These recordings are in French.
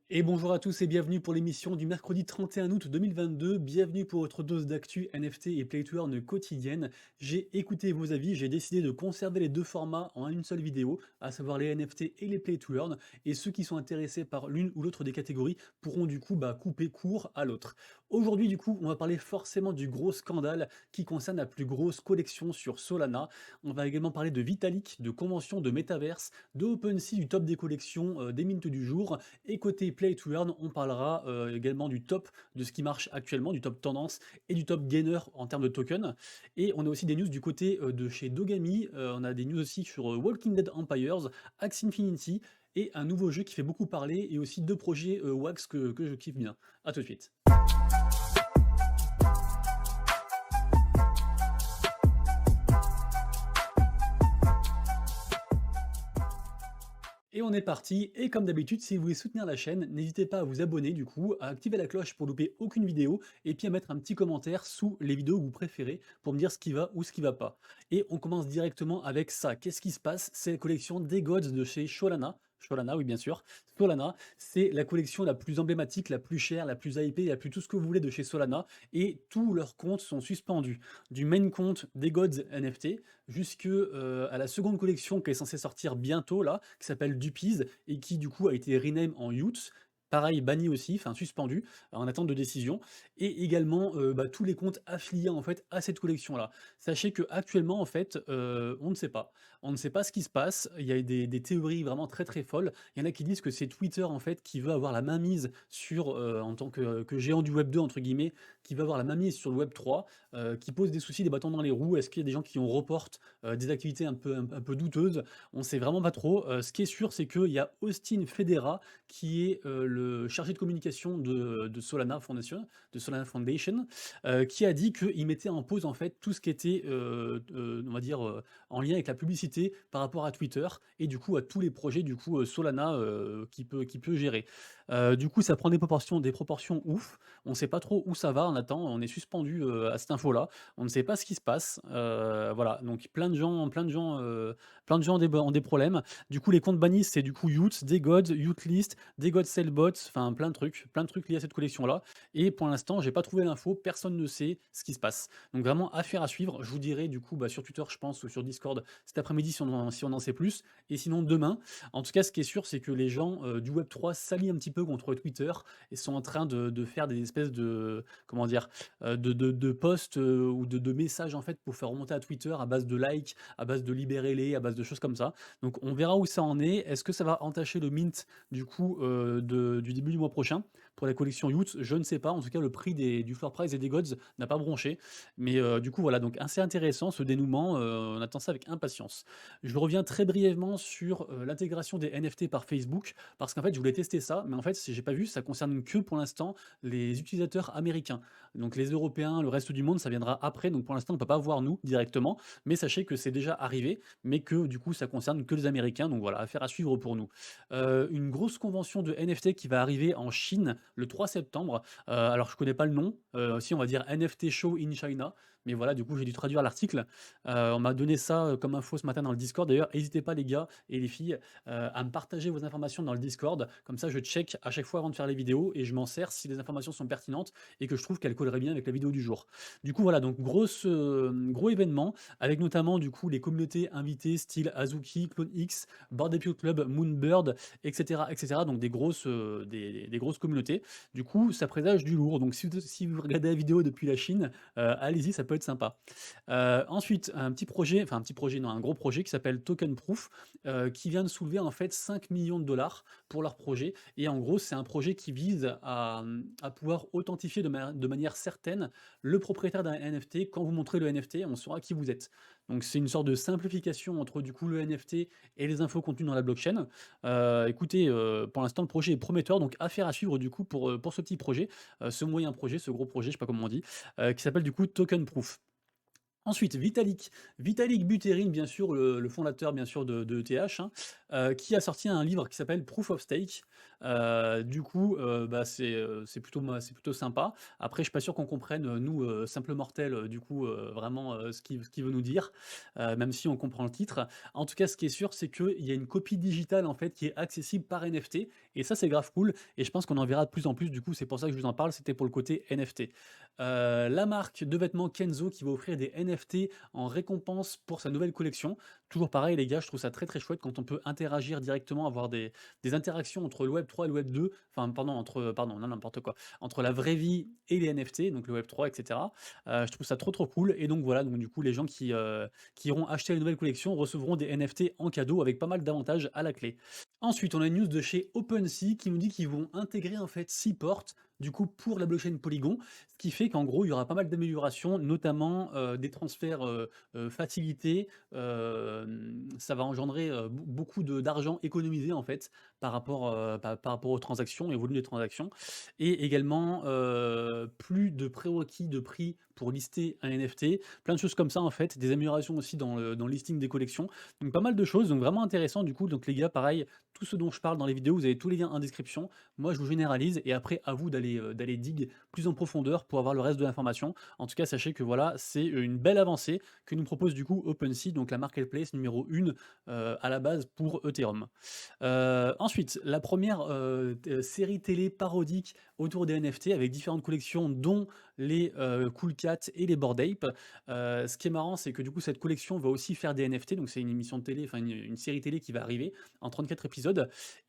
Et bonjour à tous et bienvenue pour l'émission du mercredi 31 août 2022. Bienvenue pour votre dose d'actu NFT et Play to Earn quotidienne. J'ai écouté vos avis, j'ai décidé de conserver les deux formats en une seule vidéo, à savoir les NFT et les Play to Earn. Et ceux qui sont intéressés par l'une ou l'autre des catégories pourront du coup couper court à l'autre. Aujourd'hui du coup, on va parler forcément du gros scandale qui concerne la plus grosse collection sur Solana. On va également parler de Vitalik, de convention de Metaverse, de OpenSea, du top des collections, des mints du jour. Et côté Play to Earn, on parlera également du top de ce qui marche actuellement, du top tendance et du top gainer en termes de tokens. Et on a aussi des news du côté de chez Dogami, on a des news aussi sur Walking Dead Empires, Axie Infinity et un nouveau jeu qui fait beaucoup parler et aussi deux projets Wax que je kiffe bien. A tout de suite. Et on est parti, et comme d'habitude, si vous voulez soutenir la chaîne, n'hésitez pas à vous abonner du coup, à activer la cloche pour louper aucune vidéo, et puis à mettre un petit commentaire sous les vidéos que vous préférez pour me dire ce qui va ou ce qui va pas. Et on commence directement avec ça. Qu'est-ce qui se passe? C'est la collection des Gods de chez Solana. Solana, oui bien sûr. Solana, c'est la collection la plus emblématique, la plus chère, la plus hypée, la plus tout ce que vous voulez de chez Solana, et tous leurs comptes sont suspendus. Du main compte des Gods NFT, jusque à la seconde collection qui est censée sortir bientôt là, qui s'appelle Dupiz et qui du coup a été rename en Youth. Pareil, banni aussi, enfin suspendu, en attente de décision, et également tous les comptes affiliés en fait à cette collection-là. Sachez que actuellement en fait, on ne sait pas. On ne sait pas ce qui se passe. Il y a des théories vraiment très très folles. Il y en a qui disent que c'est Twitter en fait qui veut avoir la mainmise sur, en tant que géant du Web 2 entre guillemets, qui veut avoir la mainmise sur le Web 3, qui pose des soucis, des bâtons dans les roues. Est-ce qu'il y a des gens qui ont reporte des activités un peu douteuses? On sait vraiment pas trop. Ce qui est sûr, c'est qu'il y a Austin Federa qui est le chargé de communication de Solana Foundation, qui a dit qu'il mettait en pause en fait tout ce qui était, on va dire, en lien avec la publicité par rapport à Twitter et du coup à tous les projets du coup Solana qui peut gérer. Du coup, ça prend des proportions ouf. On ne sait pas trop où ça va. On attend, on est suspendu à cette info-là. On ne sait pas ce qui se passe. Voilà, donc plein de gens ont des problèmes. Du coup, les comptes bannis, c'est du coup Youth, des Gods, Youth List, des Gods Sellbots, enfin plein de trucs liés à cette collection-là. Et pour l'instant, j'ai pas trouvé l'info, personne ne sait ce qui se passe. Donc vraiment, affaire à suivre. Je vous dirai du coup sur Twitter, je pense, ou sur Discord cet après-midi si on en sait plus. Et sinon, demain. En tout cas, ce qui est sûr, c'est que les gens du Web3 s'allient un petit peu contre Twitter et sont en train de faire des espèces de, comment dire, de posts ou de messages en fait pour faire remonter à Twitter à base de likes, à base de libérez-les, à base de choses comme ça. Donc on verra où ça en est. Est-ce que ça va entacher le mint du coup du début du mois prochain pour la collection Youth? Je ne sais pas. En tout cas, le prix du floor price et des gods n'a pas bronché. Mais du coup, voilà, donc assez intéressant ce dénouement. On attend ça avec impatience. Je reviens très brièvement sur l'intégration des NFT par Facebook, parce qu'en fait, je voulais tester ça, mais en fait, si j'ai pas vu, ça concerne que pour l'instant les utilisateurs américains. Donc les Européens, le reste du monde, ça viendra après. Donc pour l'instant, on ne peut pas voir nous directement, mais sachez que c'est déjà arrivé, mais que du coup, ça concerne que les Américains. Donc voilà, affaire à suivre pour nous. Une grosse convention de NFT qui va arriver en Chine le 3 septembre. Alors je connais pas le nom, si on va dire NFT Show in China, mais voilà, du coup, j'ai dû traduire l'article. On m'a donné ça comme info ce matin dans le Discord. D'ailleurs, n'hésitez pas les gars et les filles à me partager vos informations dans le Discord. Comme ça, je check à chaque fois avant de faire les vidéos et je m'en sers si les informations sont pertinentes et que je trouve qu'elles colleraient bien avec la vidéo du jour. Du coup, voilà, donc gros événement avec notamment du coup les communautés invitées style Azuki, Clone X, Barbecue Club, Moonbird, etc., etc. Donc des grosses communautés. Du coup, ça présage du lourd. Donc si vous regardez la vidéo depuis la Chine, allez-y, ça peut être sympa. Ensuite, un gros projet qui s'appelle Token Proof, qui vient de soulever en fait 5 millions de dollars pour leur projet. Et en gros, c'est un projet qui vise à pouvoir authentifier de manière certaine le propriétaire d'un NFT. Quand vous montrez le NFT, on saura qui vous êtes. Donc c'est une sorte de simplification entre du coup le NFT et les infos contenues dans la blockchain. Écoutez, pour l'instant le projet est prometteur, donc affaire à suivre du coup pour ce petit projet, ce moyen projet, ce gros projet, je sais pas comment on dit, qui s'appelle du coup Token Proof. Ensuite, Vitalik Buterin, bien sûr, le fondateur bien sûr de ETH, hein, qui a sorti un livre qui s'appelle Proof of Stake. Du coup, bah, c'est plutôt sympa. Après, je suis pas sûr qu'on comprenne, nous, simples mortels, du coup, vraiment, ce qu'il veut nous dire, même si on comprend le titre. En tout cas, ce qui est sûr, c'est qu'il y a une copie digitale, en fait, qui est accessible par NFT et ça, c'est grave cool et je pense qu'on en verra de plus en plus. Du coup, c'est pour ça que je vous en parle, c'était pour le côté NFT. La marque de vêtements Kenzo qui va offrir des NFT en récompense pour sa nouvelle collection. Toujours pareil, les gars, je trouve ça très, très chouette quand on peut interagir directement, avoir des interactions entre le Web 3 et le Web 2, enfin pardon, non, n'importe quoi, entre la vraie vie et les NFT, donc le Web 3, etc. Je trouve ça trop trop cool. Et donc voilà, donc du coup, les gens qui iront acheter la nouvelle collection recevront des NFT en cadeau avec pas mal d'avantages à la clé. Ensuite, on a une news de chez OpenSea qui nous dit qu'ils vont intégrer en fait Seaport du coup pour la blockchain Polygon, ce qui fait qu'en gros il y aura pas mal d'améliorations, notamment des transferts facilités. Ça va engendrer beaucoup d'argent économisé en fait par rapport aux transactions et au volume des transactions. Et également, plus de prérequis de prix pour lister un NFT, plein de choses comme ça en fait, des améliorations aussi dans le listing des collections. Donc pas mal de choses, donc vraiment intéressant du coup. Donc les gars, pareil, tout ce dont je parle dans les vidéos, vous avez tous les liens en description. Moi, je vous généralise et après, à vous d'aller dig plus en profondeur pour avoir le reste de l'information. En tout cas, sachez que voilà, c'est une belle avancée que nous propose du coup OpenSea, donc la marketplace numéro 1 à la base pour Ethereum. Ensuite, la première série télé parodique autour des NFT avec différentes collections, dont les Cool Cat et les Bored Ape. Ce qui est marrant, c'est que du coup, cette collection va aussi faire des NFT, donc c'est une émission de télé, enfin une série télé qui va arriver en 34 épisodes.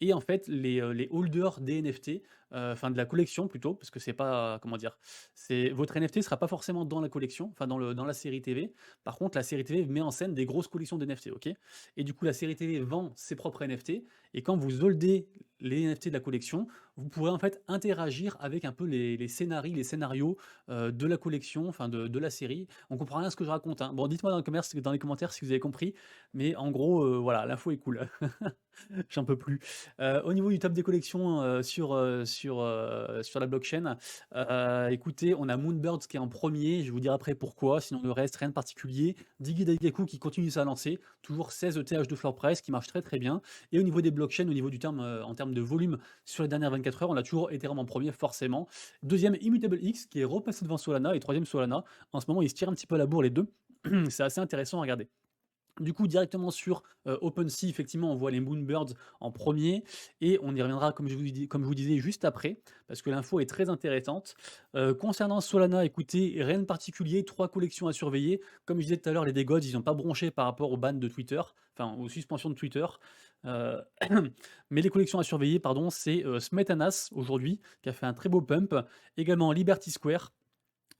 Et en fait, les holders des NFT, enfin de la collection plutôt, parce que c'est pas, comment dire, c'est votre NFT sera pas forcément dans la collection, enfin dans la série TV. Par contre, la série TV met en scène des grosses collections d'NFT, ok? Et du coup, la série télé vend ses propres NFT. Et quand vous holdez les NFT de la collection, vous pourrez en fait interagir avec un peu les scénarios de la collection, enfin de la série. On comprend rien à ce que je raconte, hein. Bon, dites-moi dans les commentaires si vous avez compris, mais en gros, voilà, l'info est cool. J'en peux plus. Au niveau du top des collections sur la blockchain, écoutez, on a Moonbirds qui est en premier. Je vais vous dire après pourquoi. Sinon, le reste, rien de particulier. Digi Daigaku qui continue sa lancée. Toujours 16 ETH de floor price qui marche très très bien. Et au niveau des blockchains, au niveau du terme, en termes de volume sur les dernières 24 heures, on a toujours Ethereum en premier, forcément. Deuxième, Immutable X qui est repassé devant Solana. Et troisième, Solana. En ce moment, ils se tirent un petit peu à la bourre les deux. C'est assez intéressant à regarder. Du coup, directement sur OpenSea, effectivement, on voit les Moonbirds en premier et on y reviendra, comme je vous disais, juste après, parce que l'info est très intéressante. Concernant Solana, écoutez, rien de particulier, 3 collections à surveiller. Comme je disais tout à l'heure, les Degods, ils n'ont pas bronché par rapport au ban de Twitter, enfin aux suspensions de Twitter. Euh, mais les collections à surveiller, pardon, c'est Smetanas aujourd'hui, qui a fait un très beau pump. Également Liberty Square,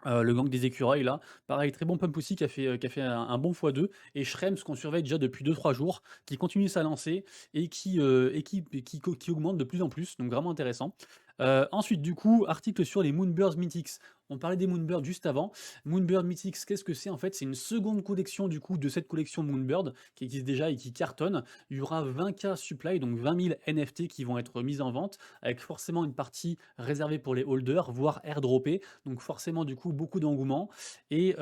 le gang des écureuils là, pareil, très bon pump aussi qui a fait un bon x2 et Schrems qu'on surveille déjà depuis 2 3 jours, qui continue sa lancée et qui augmente de plus en plus, donc vraiment intéressant. Ensuite du coup, article sur les Moonbirds Mythics. On parlait des Moonbirds juste avant. Moonbird Mythics, qu'est-ce que c'est en fait? C'est une seconde collection du coup de cette collection Moonbird qui existe déjà et qui cartonne. Il y aura 20K supply, donc 20 000 NFT qui vont être mis en vente, avec forcément une partie réservée pour les holders, voire airdroppée. Donc forcément, du coup, beaucoup d'engouement. Et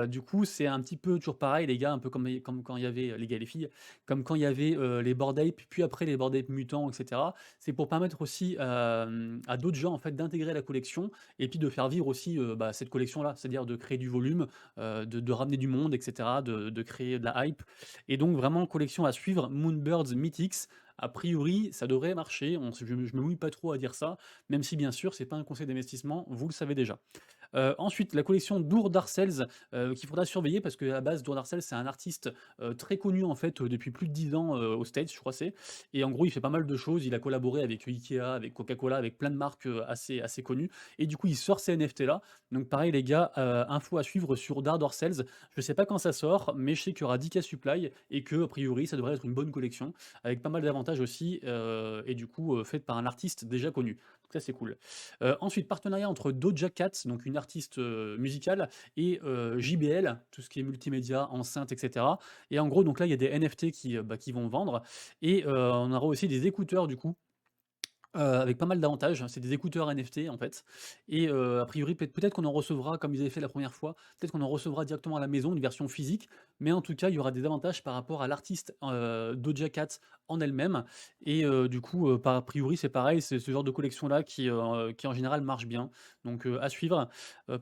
du coup, c'est un petit peu toujours pareil, les gars, un peu comme quand il y avait, les gars et les filles, comme quand il y avait les Bored Ape, puis après les Bored Ape mutants, etc. C'est pour permettre aussi à d'autres gens en fait d'intégrer la collection et puis de faire vivre aussi bah, cette collection-là, c'est-à-dire de créer du volume, de ramener du monde, etc., de créer de la hype. Et donc vraiment collection à suivre, Moonbirds Mythics. A priori, ça devrait marcher. Je me mouille pas trop à dire ça, même si bien sûr, c'est pas un conseil d'investissement, vous le savez déjà. Ensuite, la collection Dour Darcels, qu'il faudra surveiller parce qu'à la base, Dour Darcels, c'est un artiste très connu en fait depuis plus de 10 ans aux States, je crois c'est. Et en gros, il fait pas mal de choses. Il a collaboré avec Ikea, avec Coca-Cola, avec plein de marques assez connues. Et du coup, il sort ces NFT là. Donc pareil, les gars, info à suivre sur Dour Darcels. Je sais pas quand ça sort, mais je sais qu'il y aura 10K supply et que a priori, ça devrait être une bonne collection avec pas mal d'avantages aussi et du coup, faite par un artiste déjà connu. Donc ça, c'est cool. Ensuite, partenariat entre Doja Cat, donc une artiste musicale, et JBL, tout ce qui est multimédia, enceinte, etc. Et en gros, donc là, il y a des NFT qui vont vendre. Et on aura aussi des écouteurs, du coup, Avec pas mal d'avantages. C'est des écouteurs NFT en fait et a priori peut-être qu'on en recevra comme ils avaient fait la première fois, peut-être qu'on en recevra directement à la maison, une version physique, mais en tout cas, il y aura des avantages par rapport à l'artiste, Doja Cat en elle-même et du coup, a priori, c'est pareil, c'est ce genre de collection-là qui en général marche bien, donc à suivre.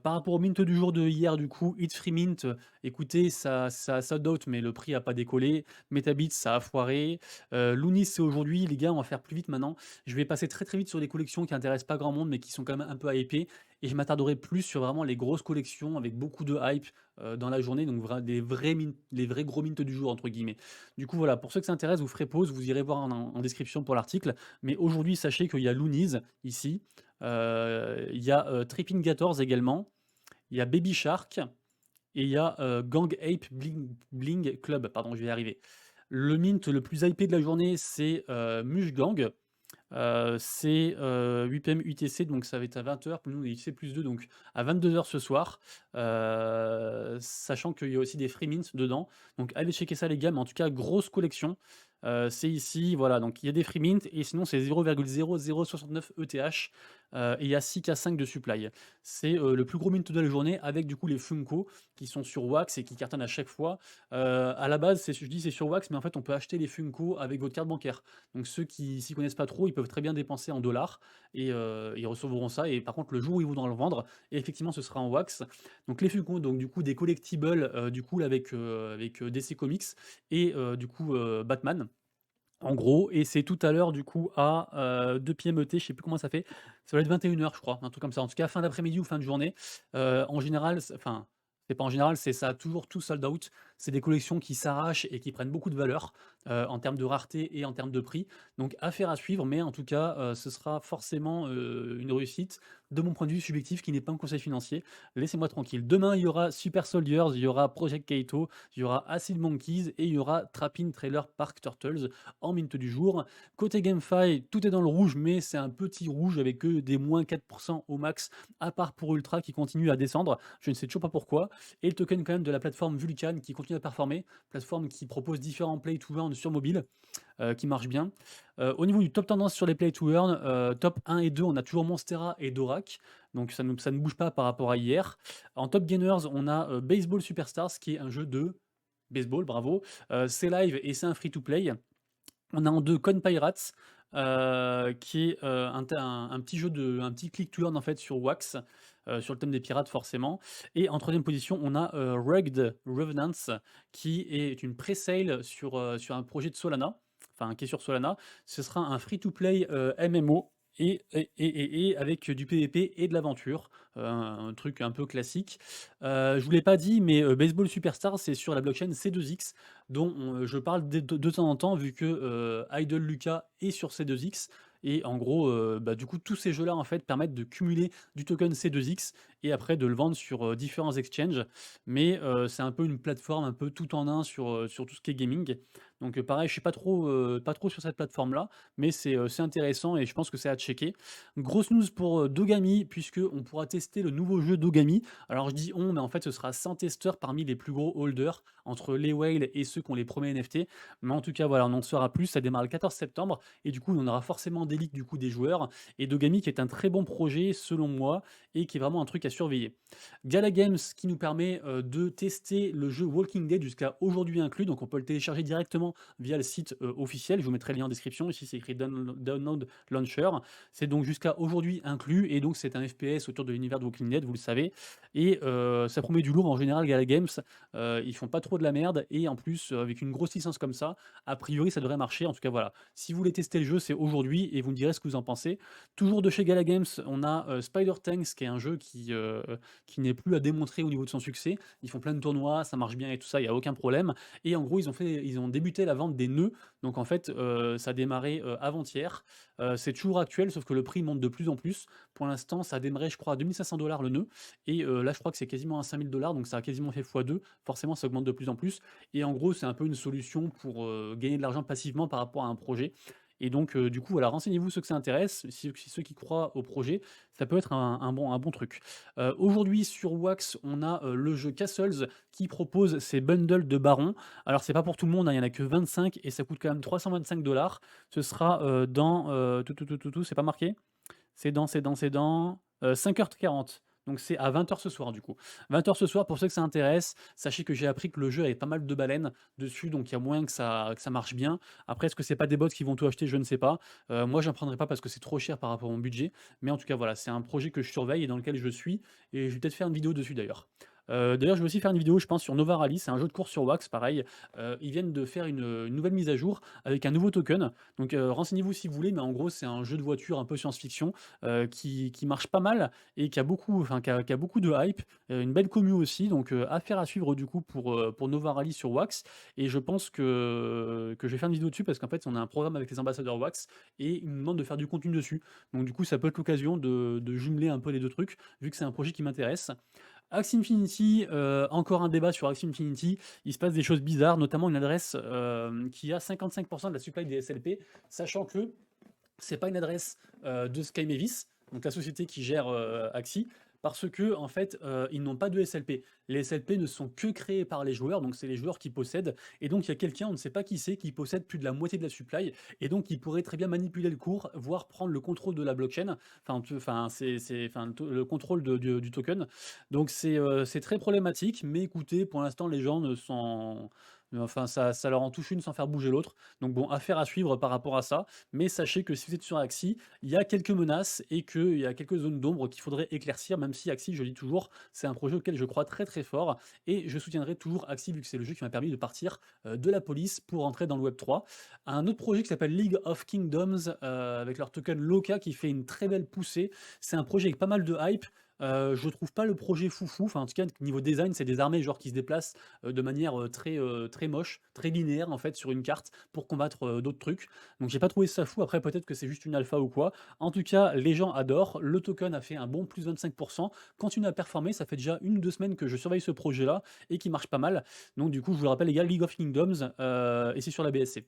Par rapport au mint du jour de hier du coup, It's Free Mint, écoutez, ça sold out mais le prix a pas décollé. Metabits, ça a foiré. Loonis, c'est aujourd'hui. Les gars, on va faire plus vite maintenant. Je vais passer très, très vite sur des collections qui intéressent pas grand monde, mais qui sont quand même un peu hypées et je m'attarderai plus sur vraiment les grosses collections avec beaucoup de hype, dans la journée, donc les vrais gros mints du jour entre guillemets. Du coup, voilà, pour ceux que ça intéresse, vous ferez pause, vous irez voir en description pour l'article. Mais aujourd'hui, sachez qu'il y a Loonies ici, il y a, Tripping Gators également, il y a Baby Shark et il y a, Gang Ape Bling Club, pardon, je vais y arriver. Le mint le plus hypé de la journée, c'est, Mushgang. C'est, 8 PM UTC, donc ça va être à 20h. Pour nous, on est UTC+2, donc à 22h ce soir. Sachant qu'il y a aussi des free mints dedans. Donc allez checker ça les gars, mais en tout cas, grosse collection. C'est ici, voilà, donc il y a des free mints et sinon c'est 0,0069 ETH, et il y a 6K5 de supply. C'est, le plus gros mint de la journée avec du coup les Funko qui sont sur Wax et qui cartonnent à chaque fois. À la base, je dis c'est sur Wax, mais en fait on peut acheter les Funko avec votre carte bancaire. Donc ceux qui s'y connaissent pas trop, ils peuvent très bien dépenser en dollars et ils recevront ça. Et par contre, le jour où ils voudront le vendre, et effectivement, ce sera en wax. Donc les Funko, donc du coup des collectibles, du coup là, avec DC Comics et du coup Batman. En gros, et c'est tout à l'heure du coup à 2 p.m. ET, je sais plus comment ça fait. Ça doit être 21h, je crois, un truc comme ça. En tout cas, fin d'après-midi ou fin de journée. En général, enfin, c'est pas en général, c'est ça a toujours tout sold out. C'est des collections qui s'arrachent et qui prennent beaucoup de valeur en termes de rareté et en termes de prix. Donc affaire à suivre, mais en tout cas, ce sera forcément une réussite de mon point de vue subjectif qui n'est pas un conseil financier. Laissez-moi tranquille. Demain, il y aura Super Soldiers, il y aura Project Kaito, il y aura Acid Monkeys et il y aura Trappin' Trailer Park Turtles en mint du jour. Côté GameFi, tout est dans le rouge, mais c'est un petit rouge avec que des moins 4% au max, à part pour Ultra qui continue à descendre. Je ne sais toujours pas pourquoi. Et le token quand même de la plateforme Vulcan qui continue à performer, plateforme qui propose différents play to earn sur mobile, qui marche bien. Au niveau du top tendance sur les play to earn, top 1 et 2, on a toujours Monstera et Dorak. Donc ça ne bouge pas par rapport à hier. En top gainers, on a Baseball Superstars qui est un jeu de baseball, bravo. C'est live et c'est un free-to-play. On a en 2 Coin Pirates, qui est, un petit jeu un petit click to earn en fait sur Wax, sur le thème des pirates forcément. Et en troisième position, on a, Rugged Revenants qui est une pre-sale sur un projet de Solana, enfin qui est sur Solana. Ce sera un free to play, MMO et avec du PVP et de l'aventure, un truc un peu classique. Je vous l'ai pas dit, mais, Baseball Superstars, c'est sur la blockchain C2X dont je parle de temps en temps vu que Idle Lucas est sur C2X. Et en gros, bah, du coup, tous ces jeux-là en fait permettent de cumuler du token C2X et après de le vendre sur différents exchanges. Mais c'est un peu une plateforme un peu tout en un sur tout ce qui est gaming. Donc pareil, je suis pas trop sur cette plateforme-là, mais c'est intéressant et je pense que c'est à checker. Grosse news pour Dogami, puisque on pourra tester le nouveau jeu Dogami. Alors je dis on, mais en fait ce sera 100 testeurs parmi les plus gros holders entre les whales et ceux qui ont les premiers NFT. Mais en tout cas, voilà, on en saura plus. Ça démarre le 14 septembre et du coup, on aura forcément des leaks du coup des joueurs. Et Dogami qui est un très bon projet selon moi et qui est vraiment un truc à surveiller. Gala Games qui nous permet de tester le jeu Walking Dead jusqu'à aujourd'hui inclus. Donc on peut le télécharger directement via le site officiel. Je vous mettrai le lien en description. Ici, c'est écrit Download Launcher. C'est donc jusqu'à aujourd'hui inclus et donc c'est un FPS autour de l'univers de Walking Dead, vous le savez. Et ça promet du lourd en général. Gala Games, ils font pas trop de la merde et en plus avec une grosse licence comme ça, a priori ça devrait marcher. En tout cas voilà, si vous voulez tester le jeu, c'est aujourd'hui et vous me direz ce que vous en pensez. Toujours de chez Gala Games, on a Spider Tanks qui est un jeu qui n'est plus à démontrer au niveau de son succès. Ils font plein de tournois, ça marche bien et tout ça, il y a aucun problème. Et en gros, ils ont débuté la vente des nœuds. Donc en fait, ça a démarré avant-hier. C'est toujours actuel, sauf que le prix monte de plus en plus. Pour l'instant, ça a démarré, je crois, à 2500 $ le nœud. Et là, je crois que c'est quasiment à 5000 $, donc ça a quasiment fait x2. Forcément, ça augmente de plus en plus. Et en gros, c'est un peu une solution pour gagner de l'argent passivement par rapport à un projet. Et donc, du coup, voilà, renseignez-vous ceux que ça intéresse, si ceux qui croient au projet, ça peut être un bon truc. Aujourd'hui sur Wax, on a, le jeu Castles qui propose ses bundles de barons. Alors c'est pas pour tout le monde, hein, il y en a que 25 et ça coûte quand même 325 $. Ce sera, dans, c'est pas marqué? C'est dans 5h40. Donc c'est à 20h ce soir du coup. 20h ce soir pour ceux que ça intéresse. Sachez que j'ai appris que le jeu avait pas mal de baleines dessus, donc il y a moyen que ça marche bien. Après, est-ce que c'est pas des bots qui vont tout acheter? Je ne sais pas. Moi, j'en prendrai pas parce que c'est trop cher par rapport à mon budget. Mais en tout cas, voilà, c'est un projet que je surveille et dans lequel je suis. Et je vais peut-être faire une vidéo dessus d'ailleurs. D'ailleurs, je vais aussi faire une vidéo, je pense, sur Nova Rally. C'est un jeu de course sur Wax, pareil. Ils viennent de faire une nouvelle mise à jour avec un nouveau token. Donc renseignez-vous si vous voulez, mais en gros, c'est un jeu de voiture un peu science-fiction qui marche pas mal et qui a beaucoup de hype, une belle commu aussi, donc affaire à suivre du coup pour Nova Rally sur Wax. Et je pense que je vais faire une vidéo dessus parce qu'en fait, on a un programme avec les ambassadeurs Wax et ils nous demandent de faire du contenu dessus. Donc du coup, ça peut être l'occasion de jumeler un peu les deux trucs, vu que c'est un projet qui m'intéresse. Axie Infinity, encore un débat sur Axie Infinity. Il se passe des choses bizarres, notamment une adresse qui a 55% de la supply des SLP, sachant que c'est pas une adresse de Sky Mavis, donc la société qui gère Axie, parce que en fait, ils n'ont pas de SLP. Les SLP ne sont que créés par les joueurs, donc c'est les joueurs qui possèdent. Et donc il y a quelqu'un, on ne sait pas qui c'est, qui possède plus de la moitié de la supply, et donc il pourrait très bien manipuler le cours, voire prendre le contrôle de la blockchain, le contrôle du token. Donc c'est très problématique, mais écoutez, pour l'instant les gens ne sont, enfin ça leur en touche une sans faire bouger l'autre. Donc bon, affaire à suivre par rapport à ça. Mais sachez que si vous êtes sur Axie, il y a quelques menaces et qu'il y a quelques zones d'ombre qu'il faudrait éclaircir, même si Axie, je dis toujours, c'est un projet auquel je crois très très fort et je soutiendrai toujours Axie vu que c'est le jeu qui m'a permis de partir de la police pour entrer dans le Web 3. Un autre projet qui s'appelle League of Kingdoms avec leur token Loka qui fait une très belle poussée. C'est un projet avec pas mal de hype. Je trouve pas le projet foufou, enfin en tout cas niveau design c'est des armées genre qui se déplacent de manière très moche, très linéaire en fait sur une carte pour combattre d'autres trucs. Donc j'ai pas trouvé ça fou, après peut-être que c'est juste une alpha ou quoi. En tout cas, les gens adorent, le token a fait un bon plus 25%, continue à performer, ça fait déjà 1 ou 2 semaines que je surveille ce projet-là et qui marche pas mal. Donc du coup, je vous le rappelle les gars, League of Kingdoms, et c'est sur la BSC.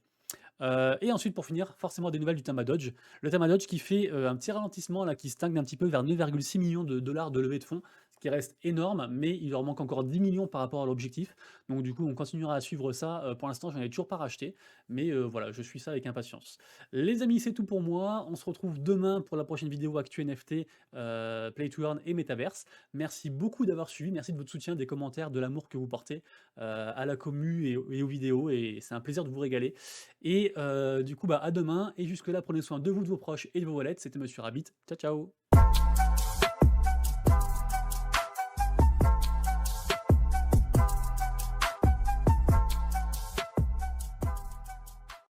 Et ensuite, pour finir, forcément des nouvelles du Tamadodge. Le Tamadodge qui fait un petit ralentissement, là, qui stagne un petit peu vers 9,6 millions de dollars de levée de fonds, ce qui reste énorme, mais il leur manque encore 10 millions par rapport à l'objectif. Donc du coup, on continuera à suivre ça. Pour l'instant, j'en ai toujours pas racheté, mais voilà, je suis ça avec impatience. Les amis, c'est tout pour moi. On se retrouve demain pour la prochaine vidéo Actu NFT, Play to Earn et Metaverse. Merci beaucoup d'avoir suivi, merci de votre soutien, des commentaires, de l'amour que vous portez à la commu et aux vidéos, et c'est un plaisir de vous régaler. Et du coup, bah, à demain. Et jusque-là, prenez soin de vous, de vos proches et de vos wallets. C'était Monsieur Rabbit. Ciao, ciao.